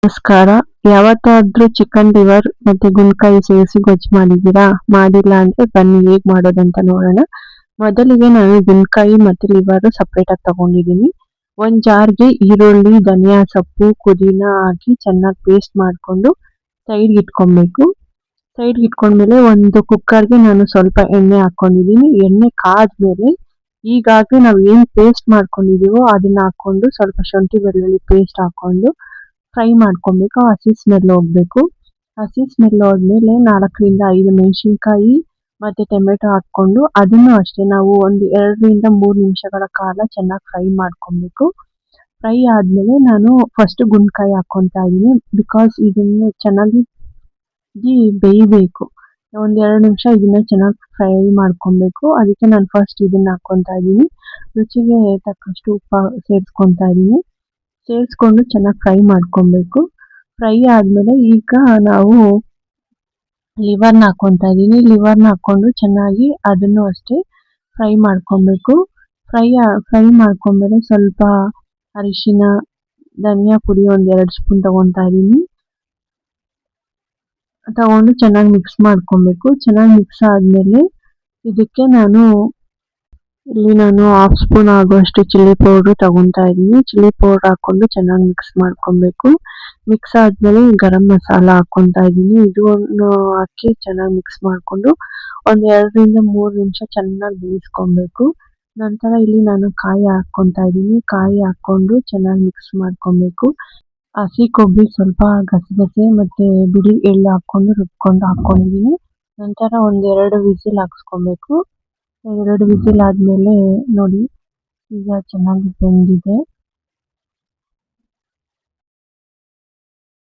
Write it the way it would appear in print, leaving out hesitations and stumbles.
ನಮಸ್ಕಾರ. ಯಾವತ್ತಾದ್ರೂ chicken liver ಮತ್ತೆ ಗುಂಡ್ಕಾಯಿ ಸೇರಿಸಿ ಗೊಜ್ಜು ಮಾಡಿದ್ದೀರಾ? ಮಾಡಿಲ್ಲ ಅಂದ್ರೆ ಬನ್ನಿ ಹೇಗ್ ಮಾಡೋದಂತ ನೋಡೋಣ. ಮೊದಲಿಗೆ ನಾನು ಗುಂಡ್ಕಾಯಿ ಮತ್ತೆ ಲಿವರ್ ಸಪ್ರೇಟ್ ಆಗಿ ತಗೊಂಡಿದ್ದೀನಿ. ಒಂದ್ ಜಾರ್ಗೆ ಈರುಳ್ಳಿ, ಧನಿಯಾ ಸೊಪ್ಪು, ಪುದೀನ ಹಾಕಿ ಚೆನ್ನಾಗಿ ಪೇಸ್ಟ್ ಮಾಡ್ಕೊಂಡು ಸೈಡ್ ಇಟ್ಕೊಬೇಕು. ಸೈಡ್ ಇಟ್ಕೊಂಡ್ಮೇಲೆ ಒಂದು ಕುಕ್ಕರ್ಗೆ ನಾನು ಸ್ವಲ್ಪ ಎಣ್ಣೆ ಹಾಕೊಂಡಿದ್ದೀನಿ. ಎಣ್ಣೆ ಕಾದ್ಮೇಲೆ ಈಗಾಗಲೇ ನಾವು ಏನ್ ಪೇಸ್ಟ್ ಮಾಡ್ಕೊಂಡಿದೀವೋ ಅದನ್ನ ಹಾಕೊಂಡು ಸ್ವಲ್ಪ ಶುಂಠಿ ಬೆಳ್ಳುಳ್ಳಿ ಪೇಸ್ಟ್ ಹಾಕೊಂಡು ಫ್ರೈ ಮಾಡ್ಕೊಬೇಕು. ಹಸಿ ಸ್ಮೆಲ್ ಹೋಗ್ಬೇಕು. ಹಸಿ ಸ್ಮೆಲ್ ಹೋದ್ಮೇಲೆ 4 ರಿಂದ 5 ಮೆಣಸಿನ್ಕಾಯಿ ಮತ್ತೆ ಟೊಮೆಟೊ ಹಾಕೊಂಡು ಅದನ್ನು ಅಷ್ಟೇ ನಾವು ಒಂದು 2 ರಿಂದ 3 ನಿಮಿಷಗಳ ಕಾಲ ಚೆನ್ನಾಗಿ ಫ್ರೈ ಮಾಡ್ಕೊಬೇಕು. ಫ್ರೈ ಆದ್ಮೇಲೆ ನಾನು ಫಸ್ಟ್ ಗುಂಡ್ಕಾಯಿ ಹಾಕೊಂತಾ ಇದೀನಿ. ಬಿಕಾಸ್ ಇದನ್ನು ಚೆನ್ನಾಗಿ ಬೇಯಬೇಕು. ಒಂದ್ 2 ನಿಮಿಷ ಇದನ್ನ ಚೆನ್ನಾಗಿ ಫ್ರೈ ಮಾಡ್ಕೊಬೇಕು. ಅದಕ್ಕೆ ನಾನು ಫಸ್ಟ್ ಇದನ್ನ ಹಾಕೊಂತಾ ಇದೀನಿ. ರುಚಿಗೆ ತಕ್ಕಷ್ಟು ಉಪ್ಪು ಸೇರಿಸ್ಕೊಂತಾ ಇದೀನಿ. ಸೇರಿಸ್ಕೊಂಡು ಚೆನ್ನಾಗಿ ಫ್ರೈ ಮಾಡ್ಕೊಬೇಕು. ಫ್ರೈ ಆದ್ಮೇಲೆ ಈಗ ನಾವು ಲಿವರ್ನ ಹಾಕೊಂತಾ ಇದೀನಿ. ಲಿವರ್ನ ಹಾಕೊಂಡು ಚೆನ್ನಾಗಿ ಅದನ್ನು ಅಷ್ಟೇ ಫ್ರೈ ಮಾಡ್ಕೊಬೇಕು. ಫ್ರೈ ಮಾಡ್ಕೊಂಡ್ಮೇಲೆ ಸ್ವಲ್ಪ ಅರಿಶಿನ, ಧನಿಯಾ ಪುಡಿ ಒಂದ್ 2 ಸ್ಪೂನ್ ತಗೊಂತಾ ಇದೀನಿ. ತಗೊಂಡು ಚೆನ್ನಾಗಿ ಮಿಕ್ಸ್ ಮಾಡ್ಕೊಬೇಕು. ಚೆನ್ನಾಗಿ ಮಿಕ್ಸ್ ಆದ್ಮೇಲೆ ಇದಕ್ಕೆ ನಾನು 1/2 ಸ್ಪೂನ್ ಆಗುವಷ್ಟು ಚಿಲ್ಲಿ ಪೌಡರ್ ತಗೊಂತಾ ಇದೀನಿ. ಚಿಲ್ಲಿ ಪೌಡರ್ ಹಾಕೊಂಡು ಚೆನ್ನಾಗಿ ಮಿಕ್ಸ್ ಮಾಡ್ಕೊಬೇಕು. ಮಿಕ್ಸ್ ಆದ್ಮೇಲೆ ಗರಂ ಮಸಾಲ ಹಾಕೊಂತಾ ಇದೀನಿ. ಇದನ್ನು ಹಾಕಿ ಚೆನ್ನಾಗಿ ಮಿಕ್ಸ್ ಮಾಡ್ಕೊಂಡು ಒಂದ್ 2 ರಿಂದ 3 ನಿಮಿಷ ಚೆನ್ನಾಗಿ ಬೇಯಿಸ್ಕೊಬೇಕು. ನಂತರ ಇಲ್ಲಿ ನಾನು ಕಾಯಿ ಹಾಕೊಂತಾ ಇದೀನಿ. ಕಾಯಿ ಹಾಕೊಂಡು ಚೆನ್ನಾಗಿ ಮಿಕ್ಸ್ ಮಾಡ್ಕೊಬೇಕು. ಹಸಿ ಕೊಬ್ಬರಿ ಸ್ವಲ್ಪ ಗಸಗಸೆ ಮತ್ತೆ ಬಿಳಿ ಎಳ್ಳು ಹಾಕೊಂಡು ರುಬ್ಕೊಂಡು ಹಾಕೊಂಡಿದೀನಿ. ನಂತರ ಒಂದ್ 2 ವಿಸಿಲ್ ಹಾಕ್ಸ್ಕೊಬೇಕು. 2 ವಿಸಿಲ್ ಆದ್ಮೇಲೆ ನೋಡಿ ಈಗ ಚೆನ್ನಾಗಿ ಬೆಂದಿದೆ.